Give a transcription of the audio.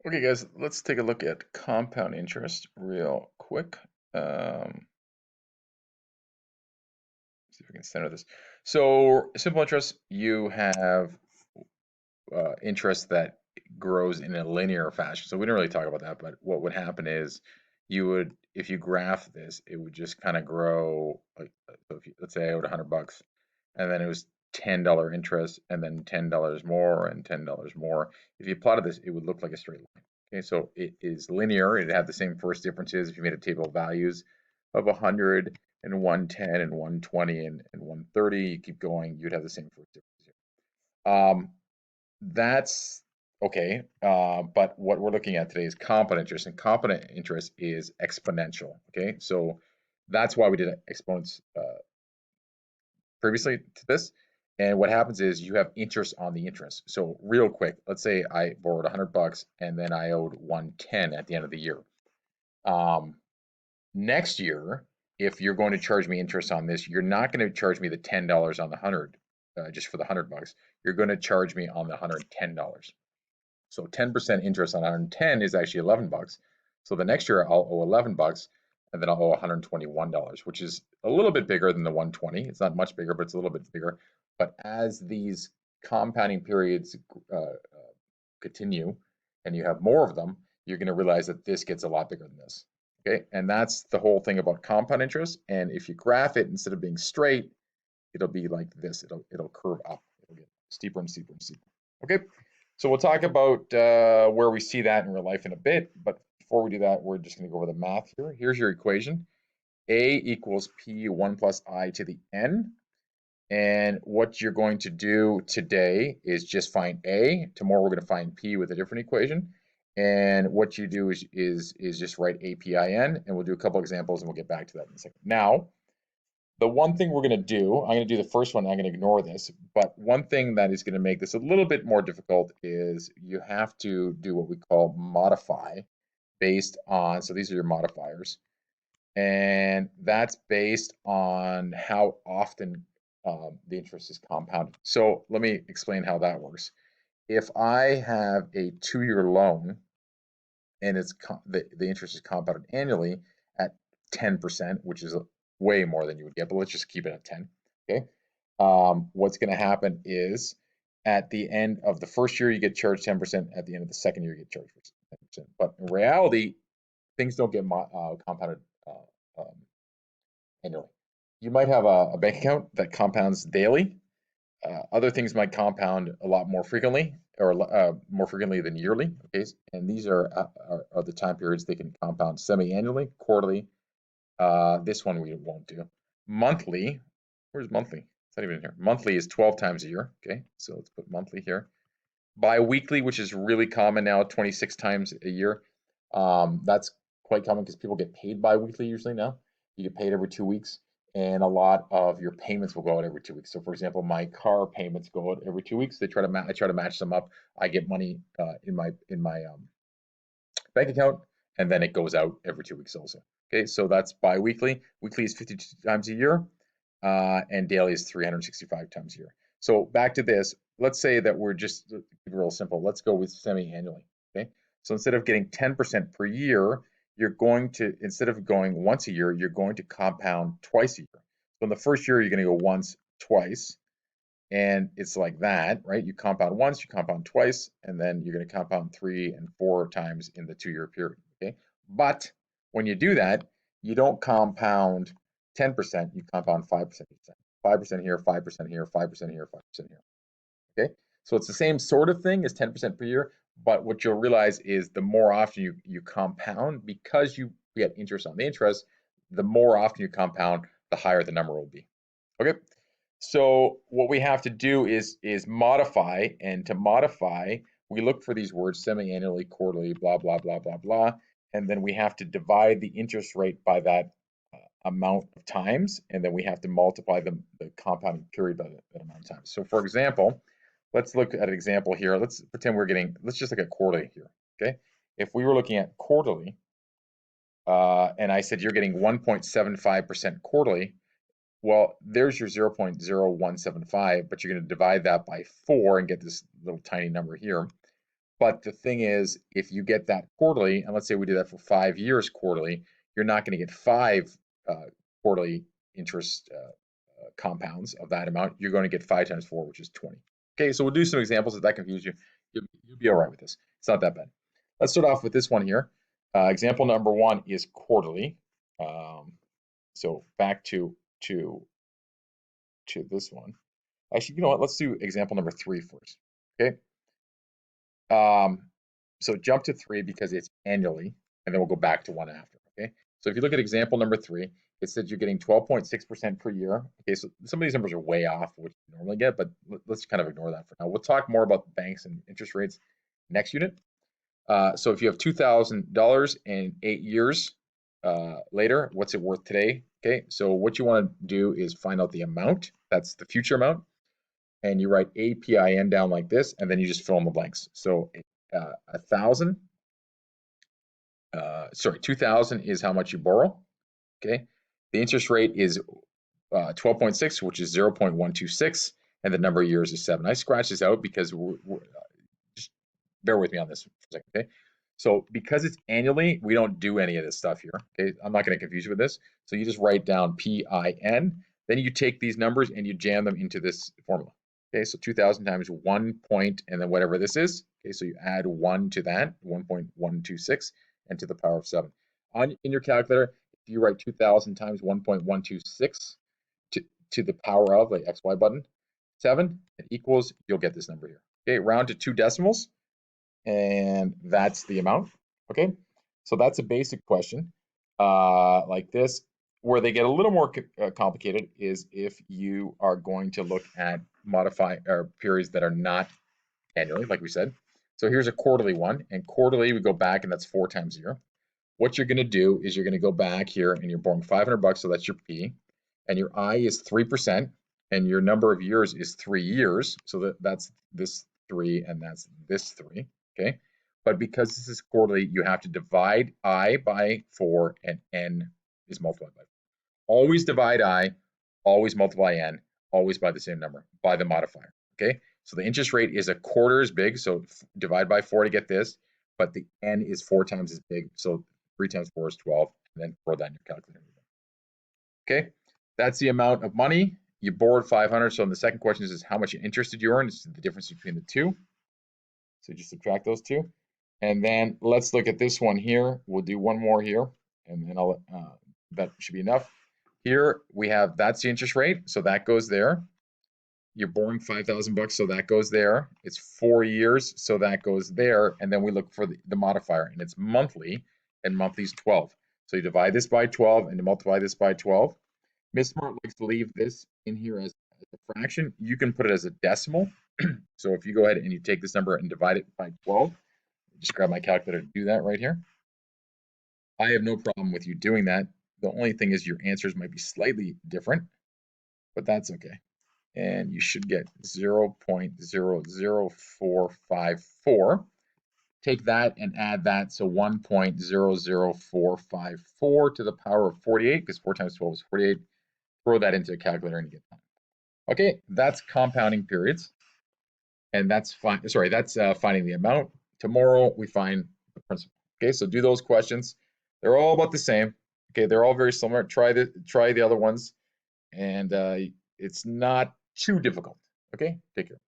Okay, guys, let's take a look at compound interest real quick. Um, See if we can center this. So, simple interest, you have interest that grows in a linear fashion. So we didn't really talk about that, but what would happen is you would, if you graph this, it would just kind of grow. Like, so if you, let's say I owed $100, and then it was $10 interest, and then $10 more, and $10 more. If you plotted this, it would look like a straight line. Okay, so it is linear. It had the same first differences. If you made a table of values of 100 and 110 and 120 and 130, you keep going, you'd have the same first differences here. That's okay. But what we're looking at today is compound interest, and compound interest is exponential. Okay, so that's why we did exponents previously to this. And what happens is you have interest on the interest. So real quick, let's say I borrowed $100 and then I owed 110 at the end of the year. Um, Next year, if you're going to charge me interest on this, you're not going to charge me the $10 on the 100 just for the $100. You're going to charge me on the $110. So 10% interest on 110 is actually $11. So the next year I'll owe $11 and then I'll owe $121, which is a little bit bigger than the 120. It's not much bigger, but it's a little bit bigger. But as these compounding periods continue and you have more of them, you're going to realize that this gets a lot bigger than this. Okay, and that's the whole thing about compound interest. And if you graph it, instead of being straight, it'll be like this. It'll curve up. It'll get steeper and steeper and steeper. Okay, so we'll talk about where we see that in real life in a bit. But before we do that, we're just going to go over the math here. Here's your equation. A equals P 1 plus I to the N. And what you're going to do today is just find A. Tomorrow we're going to find P with a different equation. And what you do is just write APIN, and we'll do a couple examples, and we'll get back to that in a second. Now, the one thing we're going to do, I'm going to do the first one, I'm going to ignore this, but one thing that is going to make this a little bit more difficult is you have to do what we call modify based on, so these are your modifiers, and that's based on how often the interest is compounded. So let me explain how that works. If I have a 2-year loan and the interest is compounded annually at 10%, which is way more than you would get, but let's just keep it at 10. Okay. What's going to happen is at the end of the first year, you get charged 10%. At the end of the second year, you get charged 10%. But in reality, things don't get compounded um, annually. You might have a bank account that compounds daily. Other things might compound a lot more frequently, or more frequently than yearly. Okay, and these are the time periods they can compound semi-annually, quarterly. This one we won't do. Monthly, where's monthly? It's not even in here. Monthly is 12 times a year. Okay, so let's put monthly here. Bi-weekly, which is really common now, 26 times a year. That's quite common because people get paid bi-weekly usually now. You get paid every 2 weeks, and a lot of your payments will go out every 2 weeks. So, for example, my car payments go out every 2 weeks. I try to match them up. I get money in my bank account, and then it goes out every 2 weeks also. Okay, so that's bi-weekly. Weekly is 52 times a year, and daily is 365 times a year. So back to this, let's say that we're just keep it real simple. Let's go with semi-annually. Okay, so instead of getting 10% per year, you're going to, instead of going once a year, you're going to compound twice a year. So in the first year, you're going to go once, twice, and it's like that, right? You compound once, you compound twice, and then you're going to compound 3 and 4 times in the 2-year period. Okay, but when you do that, you don't compound 10%, you compound 5%. 5% here, 5% here, 5% here, 5% here. Okay, so it's the same sort of thing as 10% per year, but what you'll realize is the more often you compound, because you get interest on the interest, the more often you compound, the higher the number will be. Okay, so what we have to do is modify, and to modify, we look for these words semi-annually, quarterly, blah, blah, blah, blah, blah, and then we have to divide the interest rate by that amount of times, and then we have to multiply the compounding period by that amount of times. So for example, let's look at an example here. Let's pretend let's just look at quarterly here, okay? If we were looking at quarterly, and I said you're getting 1.75% quarterly, well, there's your 0.0175, but you're going to divide that by 4 and get this little tiny number here. But the thing is, if you get that quarterly, and let's say we do that for 5 years quarterly, you're not going to get 5 quarterly interest compounds of that amount. You're going to get 5 times 4, which is 20. Okay, so we'll do some examples. If that confuses you, you'll be all right with this. It's not that bad. Let's start off with this one here. Example number 1 is quarterly. So back to this one. Actually, you know what? Let's do example number 3 first. Okay. So jump to 3 because it's annually, and then we'll go back to 1 after. Okay. So if you look at example number 3, it says you're getting 12.6% per year. Okay, so some of these numbers are way off what you normally get, but let's kind of ignore that for now. We'll talk more about banks and interest rates next unit. So if you have $2,000 in 8 years later, what's it worth today? Okay, so what you want to do is find out the amount. That's the future amount. And you write APIN down like this, and then you just fill in the blanks. So 2,000 is how much you borrow. Okay, the interest rate is 12.6, which is 0.126, and the number of years is 7. I scratched this out because just bear with me on this for a second. Okay, so because it's annually, we don't do any of this stuff here. Okay, I'm not going to confuse you with this. So you just write down PIN, then you take these numbers and you jam them into this formula. Okay, so 2,000 times 1 point and then whatever this is. Okay, so you add 1 to that, 1.126, and to the power of 7. In your calculator, if you write 2,000 times 1.126 to the power of, like XY button, 7, it equals, you'll get this number here. Okay, round to 2 decimals, and that's the amount. Okay, so that's a basic question like this. Where they get a little more complicated is if you are going to look at periods that are not annually, like we said. So here's a quarterly one, and quarterly we go back, and that's 4 times a year. What you're going to do is you're going to go back here, and you're borrowing $500, so that's your P, and your I is 3%, and your number of years is 3 years, so that's this 3 and that's this 3. Okay, but because this is quarterly, you have to divide I by 4, and N is multiplied by 4. Always divide I, always multiply N, always by the same number, by the modifier. Okay, so the interest rate is a quarter as big, so divide by 4 to get this, but the N is 4 times as big, so 3 times 4 is 12, and then throw that in your calculator. Okay, that's the amount of money. You borrowed 500, so in the second question is how much interest did you earn? It's the difference between the two. So just subtract those two. And then let's look at this one here. We'll do one more here, and then that should be enough. Here we have, that's the interest rate, so that goes there. You're borrowing $5,000, so that goes there. It's 4 years, so that goes there. And then we look for the modifier, and it's monthly, and monthly is 12. So you divide this by 12 and you multiply this by 12. Miss Smart likes to leave this in here as a fraction. You can put it as a decimal. So if you go ahead and you take this number and divide it by 12, just grab my calculator to do that right here. I have no problem with you doing that. The only thing is your answers might be slightly different, but that's okay. And you should get 0.00454. Take that and add that, so 1.00454 to the power of 48, because 4 times 12 is 48. Throw that into a calculator and you get that. Okay, that's compounding periods. And that's fine. Sorry, that's finding the amount. Tomorrow we find the principal. Okay, so do those questions. They're all about the same. Okay, they're all very similar. Try the other ones, and it's not too difficult. Okay, take care.